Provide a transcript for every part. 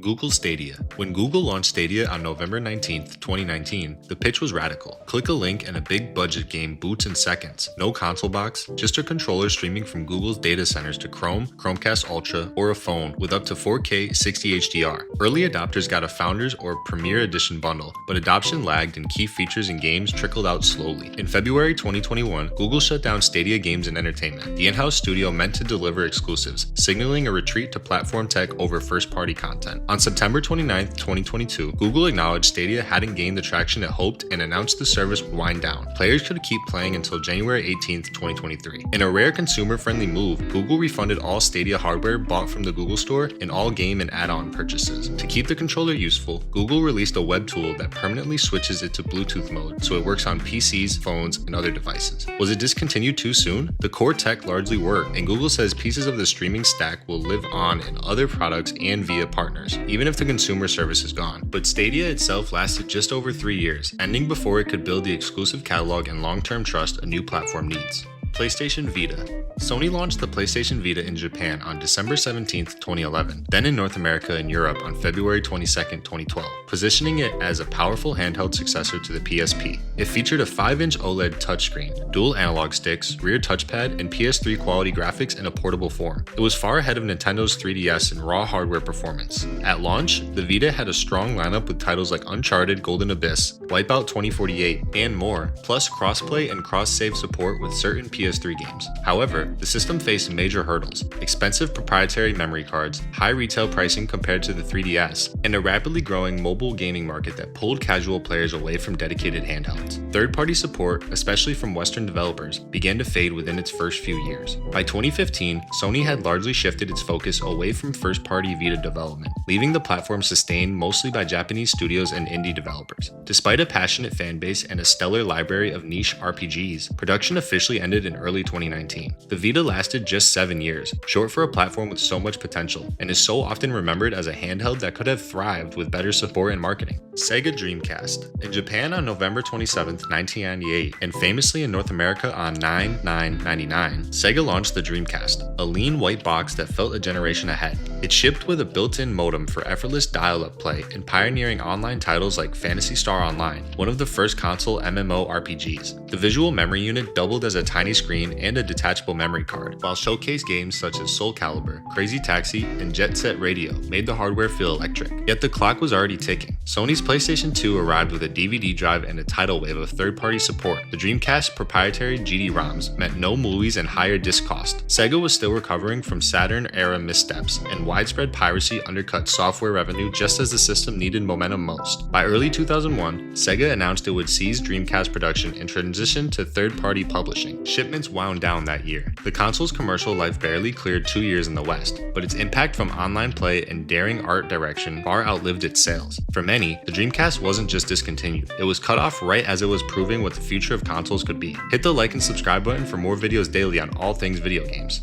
Google Stadia. When Google launched Stadia on November 19, 2019, the pitch was radical. Click a link and a big budget game boots in seconds. No console box, just a controller streaming from Google's data centers to Chrome, Chromecast Ultra, or a phone with up to 4K 60 HDR. Early adopters got a Founders or Premier Edition bundle, but adoption lagged and key features and games trickled out slowly. In February 2021, Google shut down Stadia Games and Entertainment, the in-house studio meant to deliver exclusives, signaling a retreat to platform tech over first-party content. On September 29, 2022, Google acknowledged Stadia hadn't gained the traction it hoped and announced the service would wind down. Players could keep playing until January 18, 2023. In a rare consumer-friendly move, Google refunded all Stadia hardware bought from the Google Store and all game and add-on purchases. To keep the controller useful, Google released a web tool that permanently switches it to Bluetooth mode so it works on PCs, phones, and other devices. Was it discontinued too soon? The core tech largely worked, and Google says pieces of the streaming stack will live on in other products and via partners, even if the consumer service is gone. But Stadia itself lasted just over 3 years, ending before it could build the exclusive catalog and long-term trust a new platform needs. PlayStation Vita. Sony launched the PlayStation Vita in Japan on December 17, 2011, then in North America and Europe on February 22, 2012, positioning it as a powerful handheld successor to the PSP. It featured a 5-inch OLED touchscreen, dual analog sticks, rear touchpad, and PS3 quality graphics in a portable form. It was far ahead of Nintendo's 3DS in raw hardware performance. At launch, the Vita had a strong lineup with titles like Uncharted Golden Abyss, Wipeout 2048, and more, plus crossplay and cross-save support with certain PS3 games. However, the system faced major hurdles: expensive proprietary memory cards, high retail pricing compared to the 3DS, and a rapidly growing mobile gaming market that pulled casual players away from dedicated handhelds. Third-party support, especially from Western developers, began to fade within its first few years. By 2015, Sony had largely shifted its focus away from first-party Vita development, leaving the platform sustained mostly by Japanese studios and indie developers. Despite a passionate fanbase and a stellar library of niche RPGs, production officially ended in early 2019. The Vita lasted just 7 years, short for a platform with so much potential, and is so often remembered as a handheld that could have thrived with better support and marketing. Sega Dreamcast. In Japan on November 27, 1998, and famously in North America on 9/9/99, Sega launched the Dreamcast, a lean white box that felt a generation ahead. It shipped with a built-in modem for effortless dial-up play and pioneering online titles like Phantasy Star Online, one of the first console MMORPGs. The visual memory unit doubled as a tiny screen and a detachable memory card, while showcase games such as Soul Calibur, Crazy Taxi, and Jet Set Radio made the hardware feel electric. Yet the clock was already ticking. Sony's PlayStation 2 arrived with a DVD drive and a tidal wave of third-party support. The Dreamcast's proprietary GD-ROMs meant no movies and higher disc cost. Sega was still recovering from Saturn-era missteps, and widespread piracy undercut software revenue just as the system needed momentum most. By early 2001, Sega announced it would cease Dreamcast production and transition to third-party publishing. Shipments wound down that year. The console's commercial life barely cleared 2 years in the West, but its impact from online play and daring art direction far outlived its sales. For many, the Dreamcast wasn't just discontinued, it was cut off right as it was proving what the future of consoles could be. Hit the like and subscribe button for more videos daily on all things video games.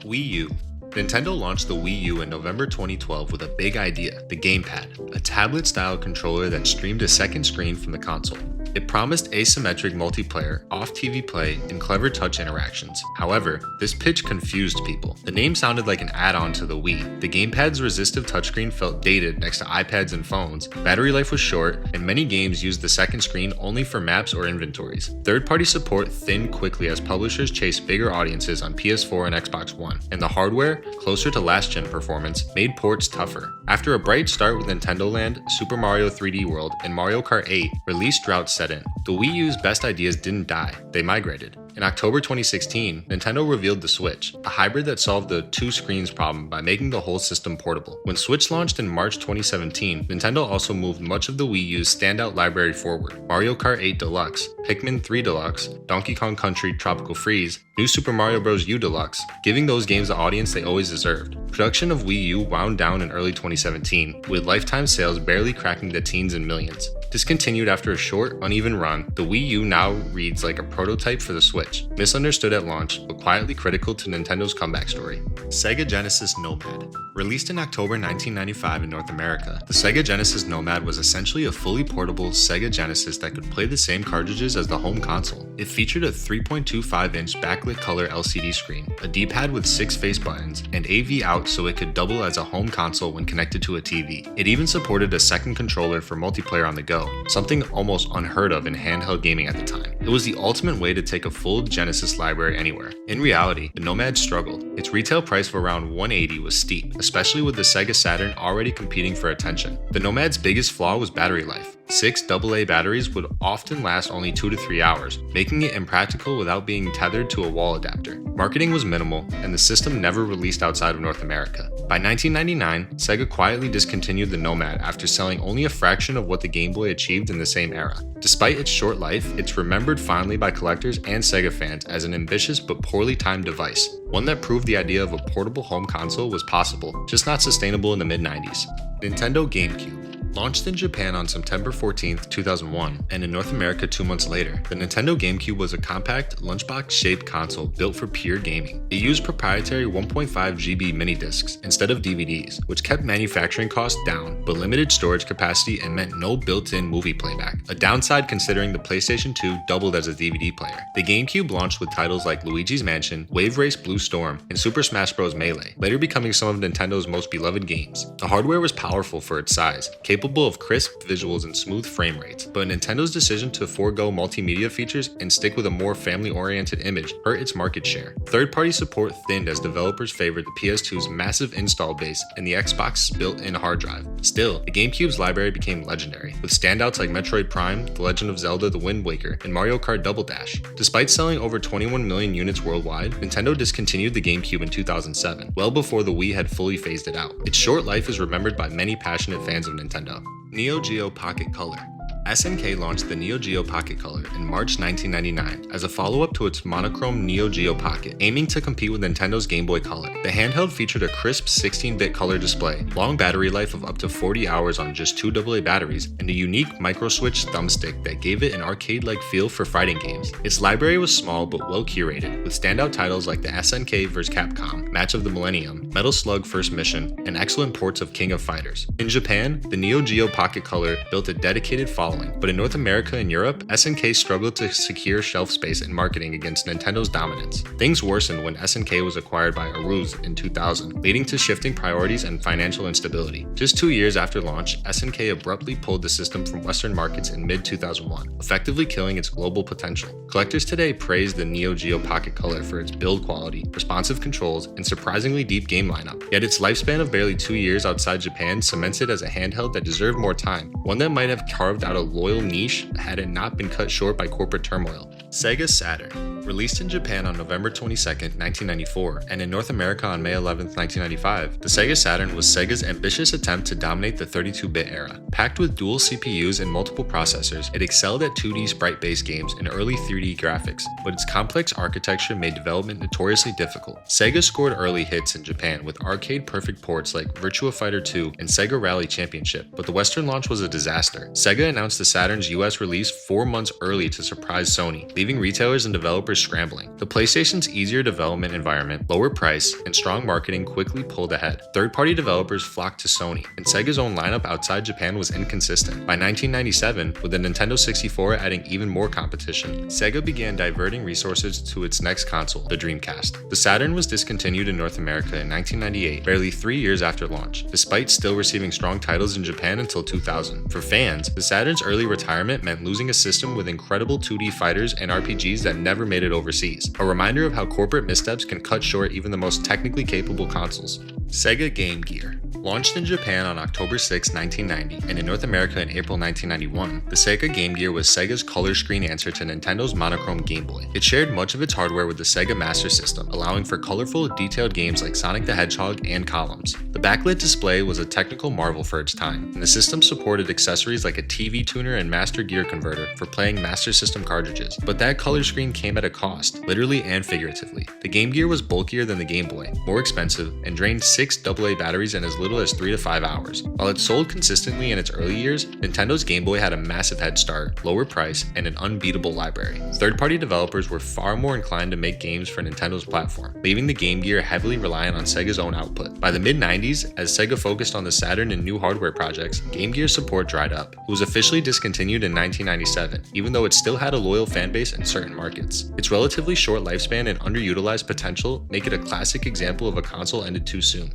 Wii U. Nintendo launched the Wii U in November 2012 with a big idea: the gamepad, a tablet-style controller that streamed a second screen from the console. It promised asymmetric multiplayer, off-TV play, and clever touch interactions. However, this pitch confused people. The name sounded like an add-on to the Wii. The gamepad's resistive touchscreen felt dated next to iPads and phones, battery life was short, and many games used the second screen only for maps or inventories. Third-party support thinned quickly as publishers chased bigger audiences on PS4 and Xbox One, and the hardware, closer to last-gen performance, made ports tougher. After a bright start with Nintendo Land, Super Mario 3D World, and Mario Kart 8, release drought set in. The Wii U's best ideas didn't die, they migrated. In October 2016, Nintendo revealed the Switch, a hybrid that solved the two screens problem by making the whole system portable. When Switch launched in March 2017, Nintendo also moved much of the Wii U's standout library forward: Mario Kart 8 Deluxe, Pikmin 3 Deluxe, Donkey Kong Country Tropical Freeze, New Super Mario Bros. U Deluxe, giving those games the audience they always deserved. Production of Wii U wound down in early 2017, with lifetime sales barely cracking the teens and millions. Discontinued after a short, uneven run, the Wii U now reads like a prototype for the Switch, misunderstood at launch, but quietly critical to Nintendo's comeback story. Sega Genesis Nomad. Released in October 1995 in North America, the Sega Genesis Nomad was essentially a fully portable Sega Genesis that could play the same cartridges as the home console. It featured a 3.25-inch backlit color LCD screen, a D-pad with 6 face buttons, and AV out so it could double as a home console when connected to a TV. It even supported a second controller for multiplayer on the go, something almost unheard of in handheld gaming at the time. It was the ultimate way to take a full Genesis library anywhere. In reality, the Nomad struggled. Its retail price of around $180 was steep, especially with the Sega Saturn already competing for attention. The Nomad's biggest flaw was battery life. 6 AA batteries would often last only 2 to 3 hours, making it impractical without being tethered to a wall adapter. Marketing was minimal, and the system never released outside of North America. By 1999, Sega quietly discontinued the Nomad after selling only a fraction of what the Game Boy achieved in the same era. Despite its short life, it's remembered fondly by collectors and Sega fans as an ambitious but poorly timed device, one that proved the idea of a portable home console was possible, just not sustainable in the mid-90s. Nintendo GameCube. Launched in Japan on September 14, 2001, and in North America 2 months later, the Nintendo GameCube was a compact, lunchbox-shaped console built for pure gaming. It used proprietary 1.5 GB mini discs instead of DVDs, which kept manufacturing costs down, but limited storage capacity and meant no built-in movie playback, a downside considering the PlayStation 2 doubled as a DVD player. The GameCube launched with titles like Luigi's Mansion, Wave Race Blue Storm, and Super Smash Bros. Melee, later becoming some of Nintendo's most beloved games. The hardware was powerful for its size, capable of crisp visuals and smooth frame rates, but Nintendo's decision to forego multimedia features and stick with a more family-oriented image hurt its market share. Third-party support thinned as developers favored the PS2's massive install base and the Xbox's built-in hard drive. Still, the GameCube's library became legendary, with standouts like Metroid Prime, The Legend of Zelda: The Wind Waker, and Mario Kart Double Dash. Despite selling over 21 million units worldwide, Nintendo discontinued the GameCube in 2007, well before the Wii had fully phased it out. Its short life is remembered by many passionate fans of Nintendo. Neo Geo Pocket Color. SNK launched the Neo Geo Pocket Color in March 1999 as a follow-up to its monochrome Neo Geo Pocket, aiming to compete with Nintendo's Game Boy Color. The handheld featured a crisp 16-bit color display, long battery life of up to 40 hours on just 2 AA batteries, and a unique micro-switch thumbstick that gave it an arcade-like feel for fighting games. Its library was small but well-curated, with standout titles like the SNK vs. Capcom, Match of the Millennium, Metal Slug First Mission, and excellent ports of King of Fighters. In Japan, the Neo Geo Pocket Color built a dedicated following, but in North America and Europe, SNK struggled to secure shelf space and marketing against Nintendo's dominance. Things worsened when SNK was acquired by Aruze in 2000, leading to shifting priorities and financial instability. Just 2 years after launch, SNK abruptly pulled the system from Western markets in mid-2001, effectively killing its global potential. Collectors today praise the Neo Geo Pocket Color for its build quality, responsive controls, and surprisingly deep game lineup. Yet its lifespan of barely 2 years outside Japan cements it as a handheld that deserved more time, one that might have carved out a loyal niche had it not been cut short by corporate turmoil. Sega Saturn. Released in Japan on November 22, 1994, and in North America on May 11, 1995, the Sega Saturn was Sega's ambitious attempt to dominate the 32-bit era. Packed with dual CPUs and multiple processors, it excelled at 2D sprite-based games and early 3D graphics, but its complex architecture made development notoriously difficult. Sega scored early hits in Japan with arcade-perfect ports like Virtua Fighter 2 and Sega Rally Championship, but the Western launch was a disaster. Sega announced the Saturn's US release 4 months early to surprise Sony, leaving retailers and developers scrambling. The PlayStation's easier development environment, lower price, and strong marketing quickly pulled ahead. Third-party developers flocked to Sony, and Sega's own lineup outside Japan was inconsistent. By 1997, with the Nintendo 64 adding even more competition, Sega began diverting resources to its next console, the Dreamcast. The Saturn was discontinued in North America in 1998, barely 3 years after launch, despite still receiving strong titles in Japan until 2000. For fans, the Saturn's early retirement meant losing a system with incredible 2D fighters and RPGs that never made it overseas, a reminder of how corporate missteps can cut short even the most technically capable consoles. Sega Game Gear. Launched in Japan on October 6, 1990, and in North America in April 1991, the Sega Game Gear was Sega's color screen answer to Nintendo's monochrome Game Boy. It shared much of its hardware with the Sega Master System, allowing for colorful, detailed games like Sonic the Hedgehog and Columns. The backlit display was a technical marvel for its time, and the system supported accessories like a TV tuner and Master Gear converter for playing Master System cartridges. But that color screen came at a cost, literally and figuratively. The Game Gear was bulkier than the Game Boy, more expensive, and drained 6 AA batteries in as little as 3 to 5 hours. While it sold consistently in its early years, Nintendo's Game Boy had a massive head start, lower price, and an unbeatable library. Third-party developers were far more inclined to make games for Nintendo's platform, leaving the Game Gear heavily reliant on Sega's own output. By the mid-90s, as Sega focused on the Saturn and new hardware projects, Game Gear support dried up. It was officially discontinued in 1997, even though it still had a loyal fanbase in certain markets. Its relatively short lifespan and underutilized potential make it a classic example of a console ended too soon.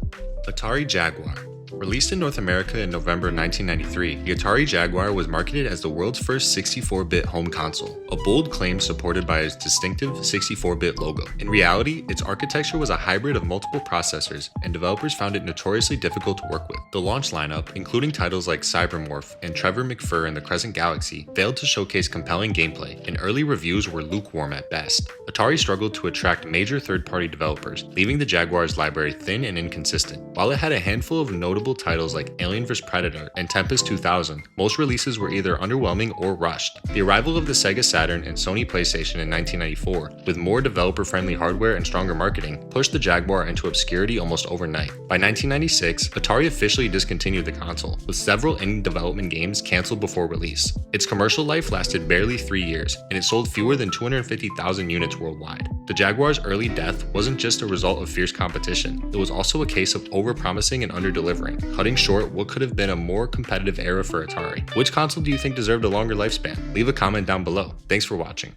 Atari Jaguar. Released in North America in November 1993, the Atari Jaguar was marketed as the world's first 64-bit home console, a bold claim supported by its distinctive 64-bit logo. In reality, its architecture was a hybrid of multiple processors, and developers found it notoriously difficult to work with. The launch lineup, including titles like Cybermorph and Trevor McFur and the Crescent Galaxy, failed to showcase compelling gameplay, and early reviews were lukewarm at best. Atari struggled to attract major third-party developers, leaving the Jaguar's library thin and inconsistent. While it had a handful of notable titles like Alien vs Predator and Tempest 2000, most releases were either underwhelming or rushed. The arrival of the Sega Saturn and Sony PlayStation in 1994, with more developer-friendly hardware and stronger marketing, pushed the Jaguar into obscurity almost overnight. By 1996, Atari officially discontinued the console, with several in-development games canceled before release. Its commercial life lasted barely 3 years, and it sold fewer than 250,000 units worldwide. The Jaguar's early death wasn't just a result of fierce competition, it was also a case of over-promising and under-delivering, cutting short what could have been a more competitive era for Atari. Which console do you think deserved a longer lifespan? Leave a comment down below. Thanks for watching.